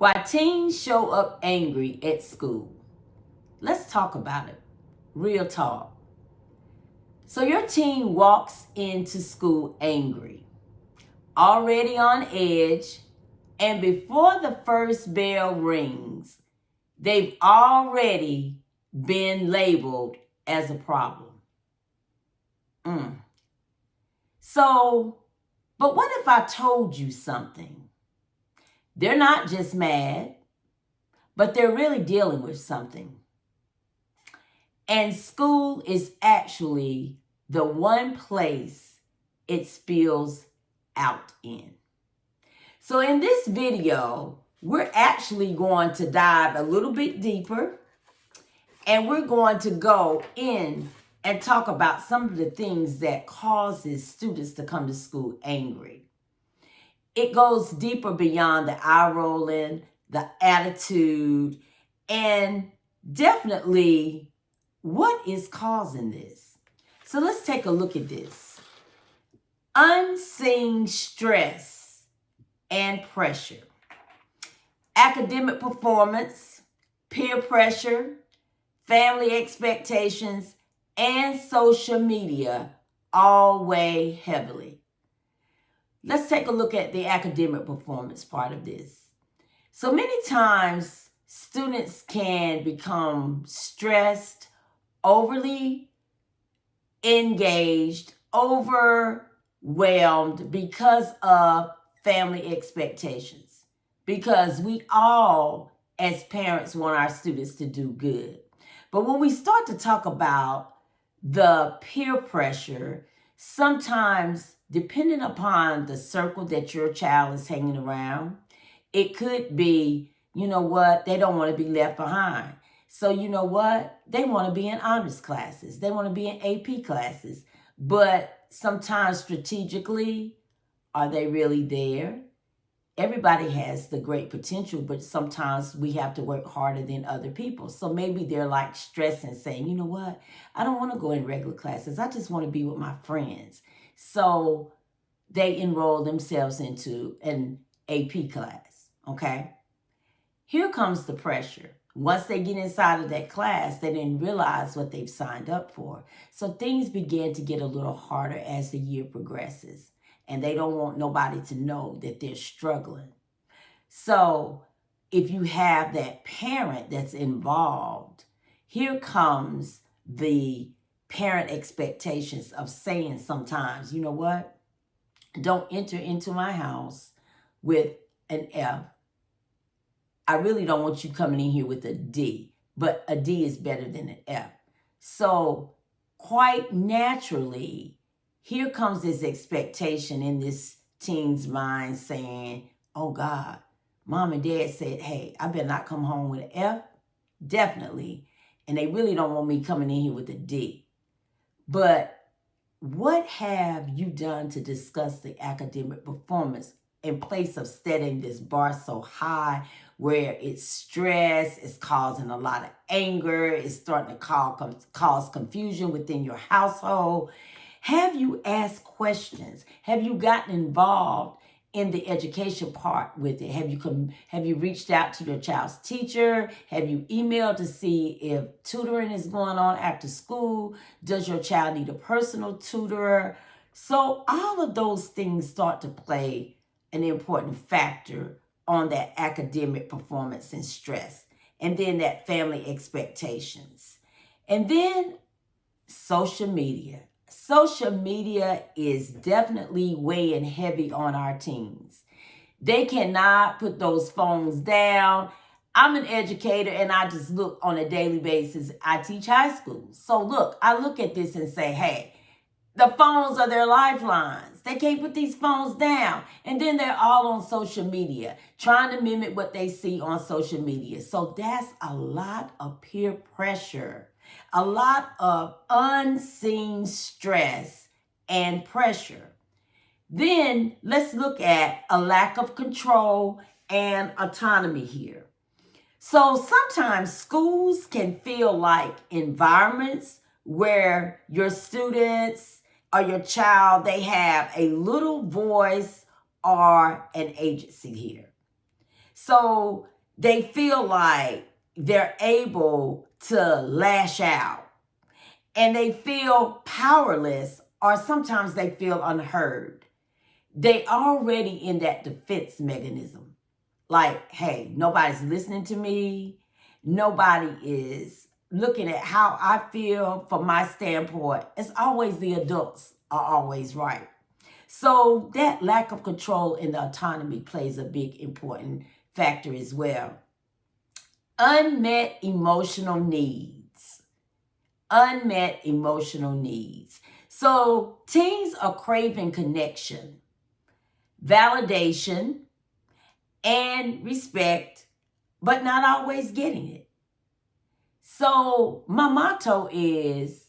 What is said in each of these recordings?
Why teens show up angry at school. Let's talk about it. Real talk. So your teen walks into school angry, already on edge, and before the first bell rings, they've already been labeled as a problem. So, but what if I told you something? They're not just mad, but they're really dealing with something. And school is actually the one place it spills out in. So in this video, we're actually going to dive a little bit deeper, and we're going to go in and talk about some of the things that causes students to come to school angry. It goes deeper beyond the eye rolling, the attitude, and definitely what is causing this. So let's take a look at this. Unseen stress and pressure. Academic performance, peer pressure, family expectations, and social media all weigh heavily. Let's take a look at the academic performance part of this. So many times, students can become stressed, overly engaged, overwhelmed because of family expectations. Because we all, as parents, want our students to do good. But when we start to talk about the peer pressure, sometimes, depending upon the circle that your child is hanging around, it could be, you know what, they don't want to be left behind. So you know what, they want to be in honors classes. They want to be in AP classes. But sometimes strategically, are they really there? Everybody has the great potential, but sometimes we have to work harder than other people. So maybe they're like stressing, saying, you know what, I don't want to go in regular classes. I just want to be with my friends. So they enroll themselves into an AP class, okay? Here comes the pressure. Once they get inside of that class, they didn't realize what they've signed up for. So things begin to get a little harder as the year progresses. And they don't want nobody to know that they're struggling. So if you have that parent that's involved, here comes the parent expectations of saying sometimes, you know what? Don't enter into my house with an F. I really don't want you coming in here with a D, but a D is better than an F. So quite naturally, here comes this expectation in this teen's mind saying, oh God, mom and dad said, hey, I better not come home with an F. Definitely. And they really don't want me coming in here with a D. But what have you done to discuss the academic performance in place of setting this bar so high where it's stress, it's causing a lot of anger, it's starting to cause confusion within your household? Have you asked questions? Have you gotten involved in the education part with it? Have you reached out to your child's teacher? Have you emailed to see if tutoring is going on after school? Does your child need a personal tutor? So all of those things start to play an important factor on that academic performance and stress. And then that family expectations. And then social media. Social media is definitely weighing heavy on our teens. They cannot put those phones down. I'm an educator and I just look on a daily basis. I teach high school. So look, I look at this and say, hey, the phones are their lifelines. They can't put these phones down. And then they're all on social media, trying to mimic what they see on social media. So that's a lot of peer pressure, a lot of unseen stress and pressure. Then let's look at a lack of control and autonomy here. So sometimes schools can feel like environments where your students or your child, they have a little voice or an agency here. So they feel like they're able to lash out, and they feel powerless, or sometimes they feel unheard. They already in that defense mechanism. Like, hey, nobody's listening to me. Nobody is looking at how I feel from my standpoint. It's always the adults are always right. So that lack of control and the autonomy plays a big important factor as well. Unmet emotional needs. Unmet emotional needs. So teens are craving connection, validation, and respect, but not always getting it. So my motto is,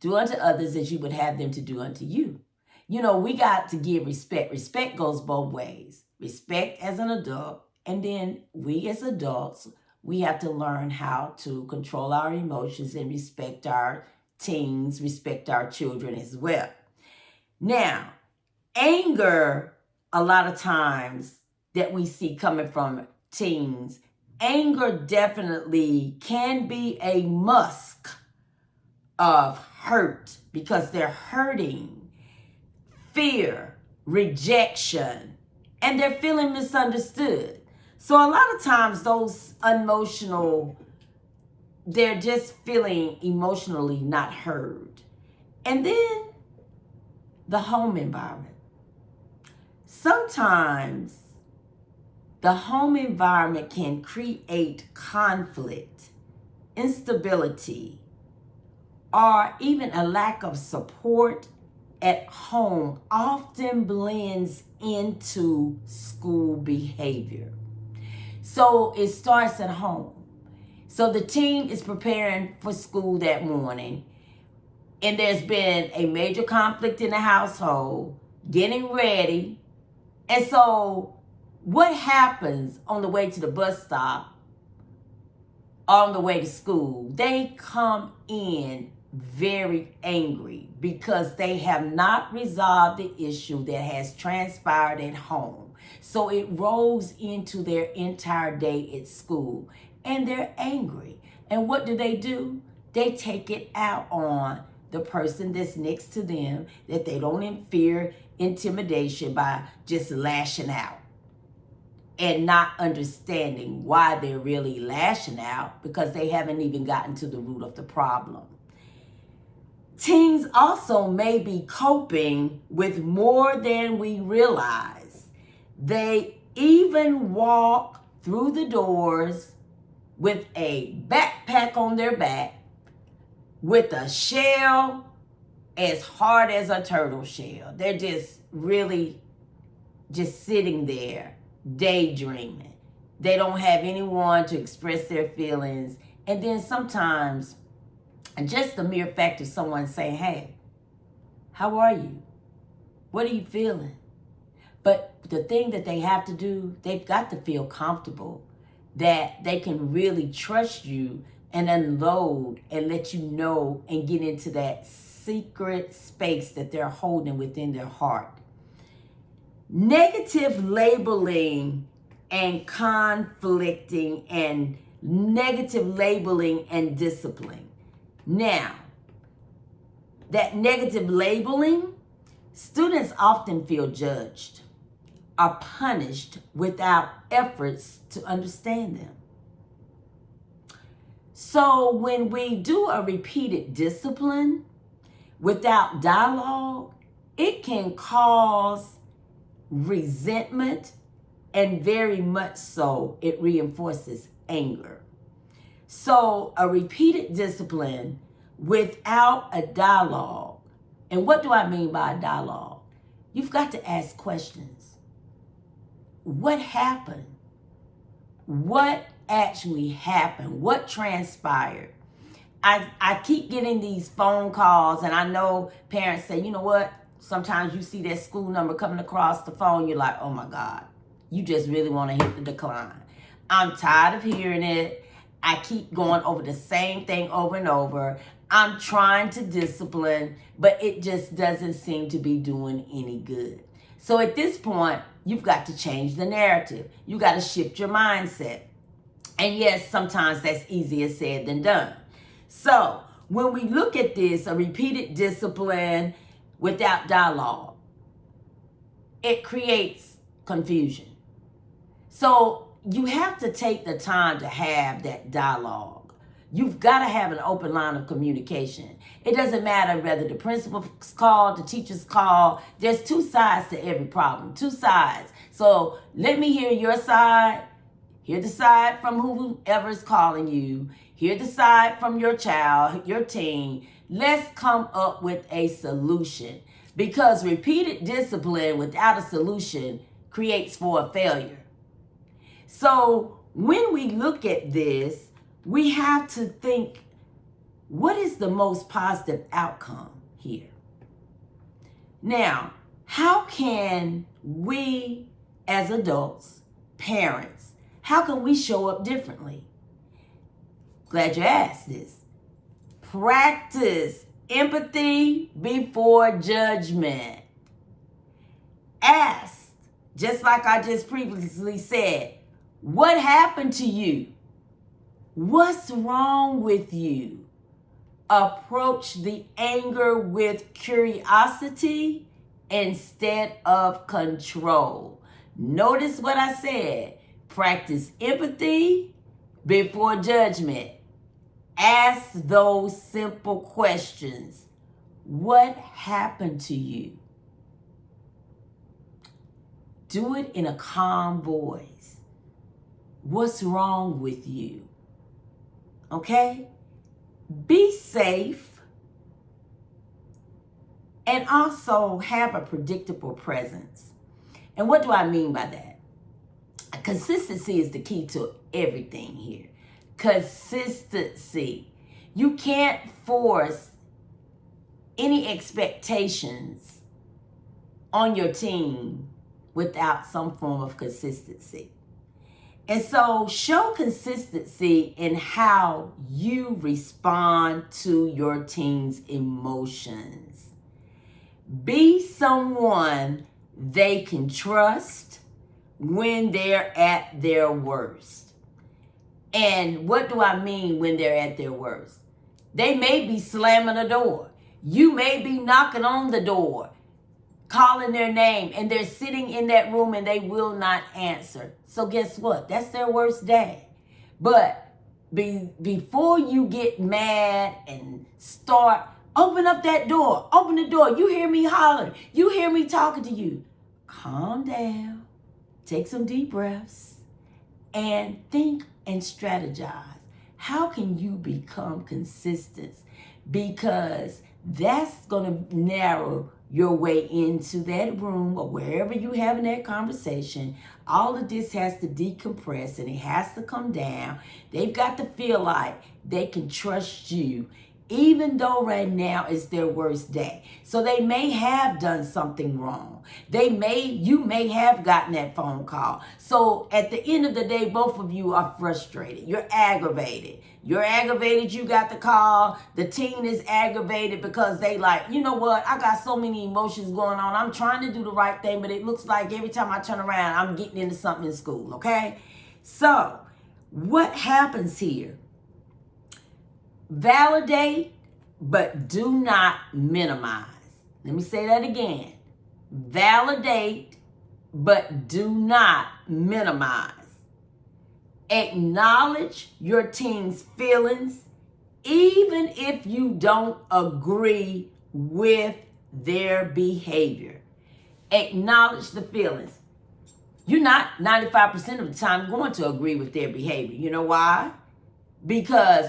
do unto others as you would have them to do unto you. You know, we got to give respect. Respect goes both ways. Respect as an adult, and then we as adults, we have to learn how to control our emotions and respect our teens, respect our children as well. Now, anger, a lot of times that we see coming from teens, anger definitely can be a musk of hurt because they're hurting, fear, rejection, and they're feeling misunderstood. So a lot of times those emotional, they're just feeling emotionally not heard. And then the home environment. Sometimes the home environment can create conflict, instability, or even a lack of support at home often blends into school behavior. So it starts at home. So the teen is preparing for school that morning, and there's been a major conflict in the household, getting ready. And so what happens on the way to the bus stop, on the way to school? They come in very angry because they have not resolved the issue that has transpired at home. So it rolls into their entire day at school, and they're angry. And what do? They take it out on the person that's next to them, that they don't fear intimidation by just lashing out and not understanding why they're really lashing out, because they haven't even gotten to the root of the problem. Teens also may be coping with more than we realize. They even walk through the doors with a backpack on their back, with a shell as hard as a turtle shell. They're just really just sitting there daydreaming. They don't have anyone to express their feelings. And then sometimes just the mere fact of someone saying, hey, how are you? What are you feeling? But the thing that they have to do, they've got to feel comfortable that they can really trust you and unload and let you know and get into that secret space that they're holding within their heart. Negative labeling and conflicting, and negative labeling and discipline. Now, that negative labeling, students often feel judged or punished without efforts to understand them. So when we do a repeated discipline without dialogue, it can cause resentment, and very much so it reinforces anger. So a repeated discipline without a dialogue. And what do I mean by a dialogue? You've got to ask questions. What happened? What actually happened? What transpired? I keep getting these phone calls, and I know parents say, you know what? Sometimes you see that school number coming across the phone, you're like, oh my God, you just really want to hit the decline. I'm tired of hearing it. I keep going over the same thing over and over. I'm trying to discipline, but it just doesn't seem to be doing any good. So at this point, you've got to change the narrative. You got to shift your mindset. And yes, sometimes that's easier said than done. So when we look at this, a repeated discipline without dialogue, it creates confusion. So you have to take the time to have that dialogue. You've got to have an open line of communication. It doesn't matter whether the principal's called, the teacher's called. There's two sides to every problem, two sides. So let me hear your side. Hear the side from whoever is calling you. Hear the side from your child, your teen. Let's come up with a solution. Because repeated discipline without a solution creates for a failure. So when we look at this, we have to think, what is the most positive outcome here? Now, how can we as adults, parents, how can we show up differently? Glad you asked this. Practice empathy before judgment. Ask, just like I just previously said, what happened to you? What's wrong with you? Approach the anger with curiosity instead of control. Notice what I said. Practice empathy before judgment. Ask those simple questions. What happened to you? Do it in a calm voice. What's wrong with you? Okay? Be safe and also have a predictable presence. And what do I mean by that? Consistency is the key to everything here. Consistency. You can't force any expectations on your team without some form of consistency. And so show consistency in how you respond to your team's emotions. Be someone they can trust when they're at their worst. And what do I mean when they're at their worst? They may be slamming a door. You may be knocking on the door, calling their name, and they're sitting in that room and they will not answer. So guess what? That's their worst day. But before you get mad and start, open up that door. Open the door. You hear me hollering. You hear me talking to you. Calm down. Take some deep breaths and think and strategize. How can you become consistent? Because that's going to narrow your way into that room or wherever you having that conversation. All of this has to decompress and it has to come down. They've got to feel like they can trust you, even though right now is their worst day. So they may have done something wrong. You may have gotten that phone call. So at the end of the day, both of you are frustrated. You're aggravated. You're aggravated, you got the call. The teen is aggravated because they like, you know what? I got so many emotions going on. I'm trying to do the right thing, but it looks like every time I turn around, I'm getting into something in school, okay? So what happens here? Validate, but do not minimize. Let me say that again. Validate, but do not minimize. Acknowledge your team's feelings, even if you don't agree with their behavior. Acknowledge the feelings. You're not 95% of the time going to agree with their behavior. You know why? Because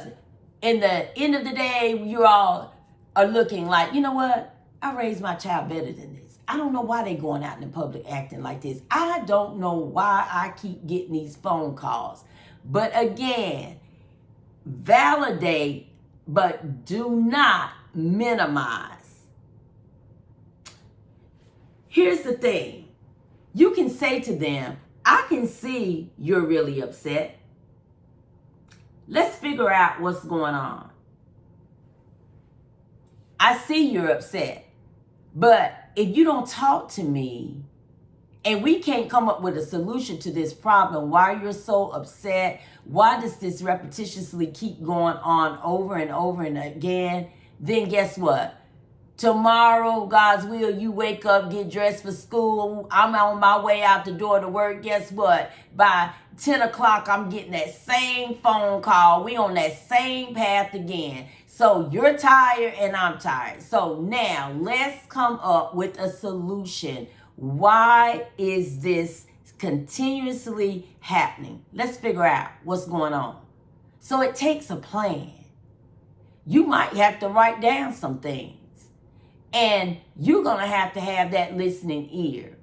in the end of the day, you all are looking like, you know what? I raised my child better than this. I don't know why they're going out in the public acting like this. I don't know why I keep getting these phone calls. But again, validate, but do not minimize. Here's the thing. You can say to them, I can see you're really upset. Let's figure out what's going on. I see you're upset. But if you don't talk to me and we can't come up with a solution to this problem, why you're so upset, why does this repetitiously keep going on over and over and again, then guess what? Tomorrow, God's will, you wake up, get dressed for school. I'm on my way out the door to work. Guess what? By 10 o'clock, I'm getting that same phone call. We on that same path again. So you're tired and I'm tired. So now let's come up with a solution. Why is this continuously happening? Let's figure out what's going on. So it takes a plan. You might have to write down some things. And you're going to have that listening ear.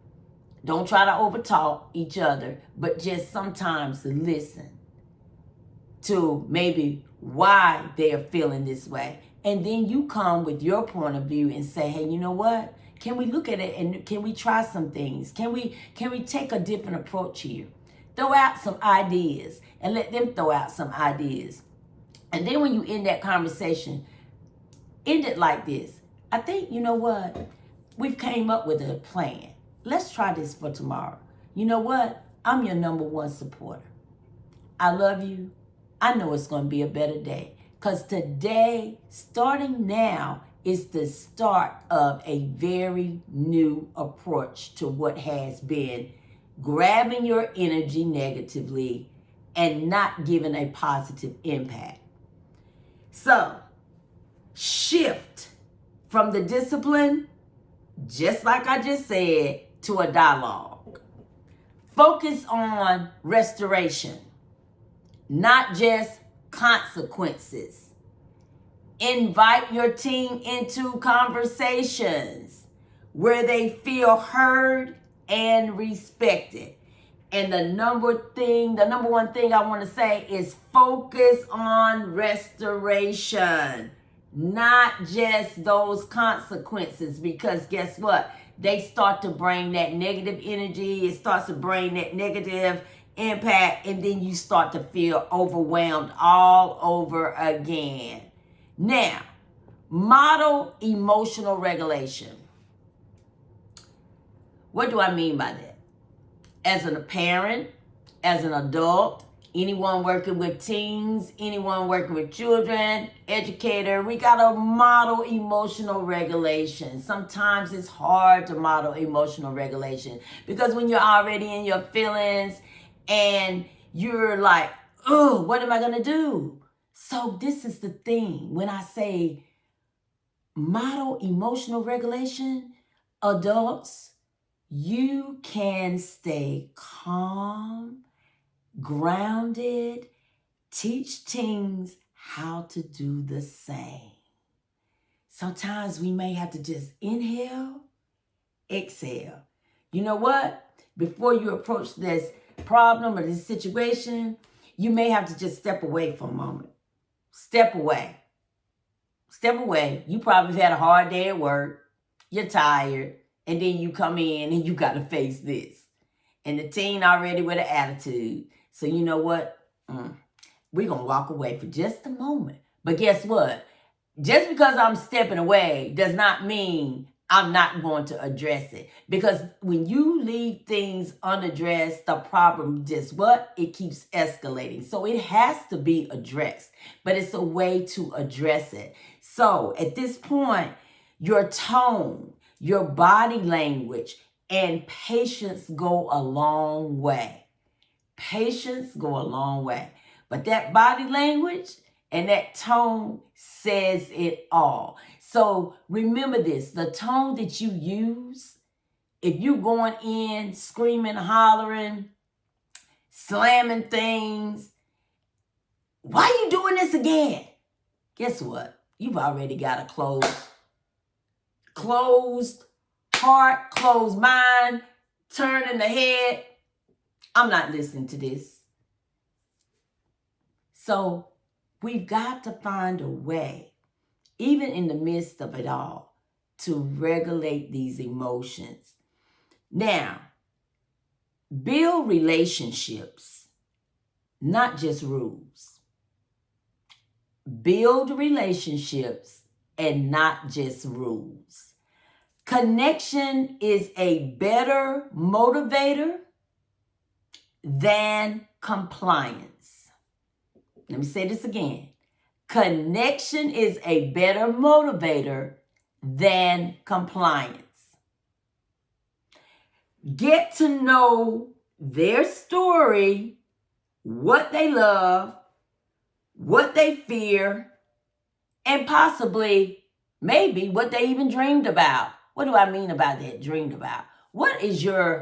Don't try to overtalk each other, but just sometimes listen to maybe why they are feeling this way. And then you come with your point of view and say, hey, you know what? Can we look at it and can we try some things? Can we take a different approach here? Throw out some ideas and let them throw out some ideas. And then when you end that conversation, end it like this. I think, you know what? We've came up with a plan. Let's try this for tomorrow. You know what? I'm your number one supporter. I love you. I know it's going to be a better day. Because today, starting now, is the start of a very new approach to what has been grabbing your energy negatively and not giving a positive impact. So, shift from the discipline, just like I just said, to a dialogue. Focus on restoration, not just consequences. Invite your team into conversations where they feel heard and respected. And the number one thing I want to say is focus on restoration. Not just those consequences, because guess what? They start to bring that negative energy. It starts to bring that negative impact, and then you start to feel overwhelmed all over again. Now, model emotional regulation. What do I mean by that? As a parent, as an adult, anyone working with teens, anyone working with children, educator, we got to model emotional regulation. Sometimes it's hard to model emotional regulation because when you're already in your feelings and you're like, oh, what am I going to do? So this is the thing. When I say model emotional regulation, adults, you can stay calm, grounded, teach teens how to do the same. Sometimes we may have to just inhale, exhale. You know what? Before you approach this problem or this situation, you may have to just step away for a moment. Step away. Step away. You probably had a hard day at work. You're tired. And then you come in and you got to face this. And the teen already with an attitude. So you know what? We're going to walk away for just a moment. But guess what? Just because I'm stepping away does not mean I'm not going to address it. Because when you leave things unaddressed, the problem just what? It keeps escalating. So it has to be addressed. But it's a way to address it. So at this point, your tone, your body language, and patience go a long way. Patience go a long way. But that body language and that tone says it all. So remember this, the tone that you use, if you're going in screaming, hollering, slamming things, why are you doing this again? Guess what? You've already got a closed heart, closed mind, turning the head. I'm not listening to this. So we've got to find a way, even in the midst of it all, to regulate these emotions. Now, build relationships, not just rules. Build relationships and not just rules. Connection is a better motivator than compliance. Let me say this again. Connection is a better motivator than compliance. Get to know their story, what they love, what they fear, and possibly, maybe, what they even dreamed about. What do I mean about that, dreamed about? What is your